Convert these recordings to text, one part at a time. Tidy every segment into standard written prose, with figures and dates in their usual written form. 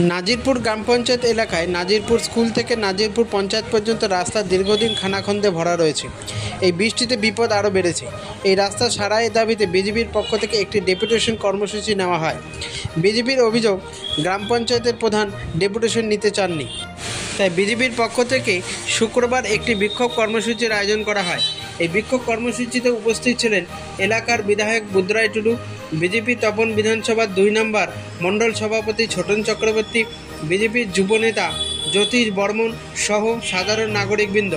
নাজিরপুর গ্রাম পঞ্চায়েত এলাকায় নাজিরপুর স্কুল থেকে নাজিরপুর পঞ্চায়েত পর্যন্ত রাস্তা দীর্ঘদিন খানাখন্দে ভরা রয়েছে। এই বৃষ্টিতে বিপদ আরও বেড়েছে। এই রাস্তা সারাইয়ের দাবিতে বিজেপির পক্ষ থেকে একটি ডেপুটেশন কর্মসূচি নেওয়া হয়। বিজেপির অভিযোগ, গ্রাম পঞ্চায়েতের প্রধান ডেপুটেশন নিতে চাননি, তাই বিজেপির পক্ষ থেকে শুক্রবার একটি বিক্ষোভ কর্মসূচির আয়োজন করা হয়। এই বিক্ষোভ কর্মসূচিতে উপস্থিত ছিলেন এলাকার বিধায়ক বুদ্রাই টুডু, বিজেপি তপন বিধানসভার 2 নম্বর মণ্ডল সভাপতি ছোটন চক্রবর্তী, বিজেপির যুবনেতা জ্যোতিষ বর্মন সহ সাধারণ নাগরিকবৃন্দ।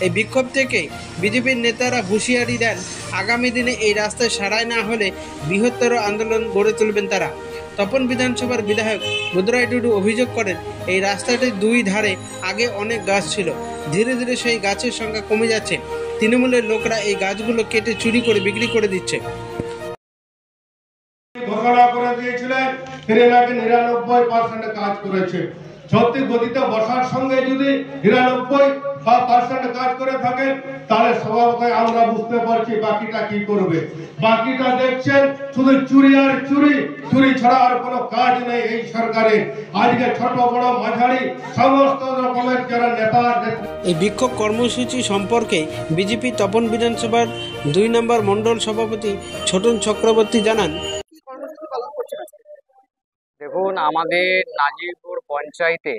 এই বিক্ষোভ থেকে বিজেপির নেতারা হুঁশিয়ারি দেন, আগামী দিনে এই রাস্তায় সারাই না হলে বৃহত্তর আন্দোলন গড়ে তুলবেন তারা। তপন বিধানসভার বিধায়ক বুদ্রাই টুডু অভিযোগ করেন, এই রাস্তাটির 2 ধারে আগে অনেক গাছ ছিল, ধীরে ধীরে সেই গাছের সংখ্যা কমে যাচ্ছে। তৃণমূলের লোকরা এই গাছগুলো কেটে চুরি করে বিক্রি করে দিচ্ছে। ঘোষণা করে দিয়েছিলেন তিনি নাকি 99% কাজ করেছে। সত্যি গতিতে বসার সঙ্গে যদি 99% কাজ করে থাকেন, তাহলে স্বভাবতই আমরা বুঝতে পারছি বাকিটা কি করবে। বাকিটা দেখছেন শুধু চুরি আর চুরি, চুরি ছাড়া আর কোনো কাজ নেই এই সরকারের। আজকে ছোট বড় মাঝারি সমস্ত রকমের যারা নেতা। এই বিক্ষোভ কর্মসূচি সম্পর্কে বিজেপি তপন বিধানসভার 2 নম্বর মণ্ডল সভাপতি ছোটন চক্রবর্তী জানান, দেখুন, আমাদের নাজিরপুর পঞ্চায়েতে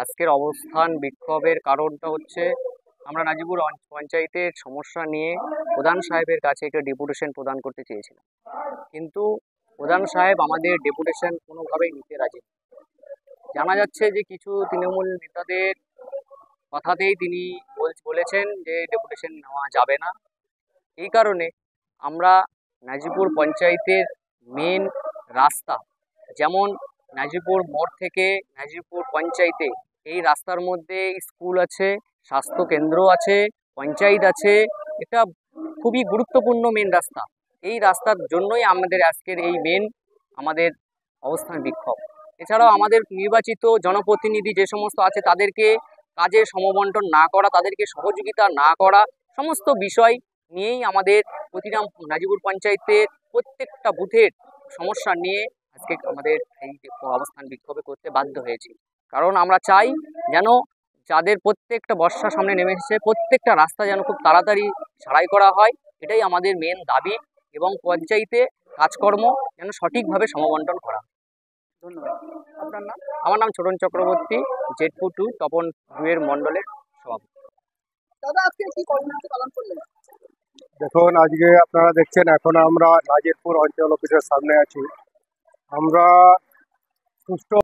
আজকের অবস্থান বিক্ষোভের কারণটা হচ্ছে, আমরা নাজিরপুর পঞ্চায়েতের সমস্যা নিয়ে প্রধান সাহেবের কাছে একটা ডেপুটেশন প্রদান করতে চেয়েছিলাম, কিন্তু প্রধান সাহেব আমাদের ডেপুটেশন কোনোভাবেই নিতে রাজি। জানা যাচ্ছে যে কিছু তৃণমূল নেতাদের কথাতেই তিনি বলেছেন যে ডেপুটেশন নেওয়া যাবে না। এই কারণে আমরা নাজিরপুর পঞ্চায়েতের মেন রাস্তা, যেমন নাজিরপুর মোড় থেকে নাজিরপুর পঞ্চায়েতে, এই রাস্তার মধ্যে স্কুল আছে, স্বাস্থ্য কেন্দ্র আছে, পঞ্চায়েত আছে, এটা খুবই গুরুত্বপূর্ণ মেন রাস্তা। এই রাস্তার জন্যই আমাদের আজকের এই মেন আমাদের অবস্থান বিক্ষোভ। এছাড়াও আমাদের নির্বাচিত জনপ্রতিনিধি যে সমস্ত আছে তাদেরকে কাজের সমবন্টন না করা, তাদেরকে সহযোগিতা না করা, সমস্ত বিষয় নিয়েই আমাদের প্রতিটা নাজিরপুর পঞ্চায়েতের প্রত্যেকটা বুথের সমস্যা নিয়ে আজকে আমাদের এই অবস্থান বিক্ষোভে করতে বাধ্য হয়েছি। কারণ আমরা চাই যেন যাদের প্রত্যেকটা বর্ষার সামনে নেমে এসেছে, প্রত্যেকটা রাস্তা যেন খুব তাড়াতাড়ি সারাই করা হয়, এটাই আমাদের মেন দাবি, এবং পঞ্চায়েতে কাজকর্ম যেন সঠিকভাবে সমবন্টন করা। ধন্যবাদ। আপনার নাম? আমার নাম ছোটন চক্রবর্তী, জেডপুর 2 তপন 2 মণ্ডলের সভাপতি। দাদা, আজকে কি কর্মসূচি পালন করলেন? দেখুন, আজকে আপনারা দেখছেন এখন আমরা নাজিরপুর অঞ্চল অফিসের সামনে আছি। আমরা সুষ্ঠু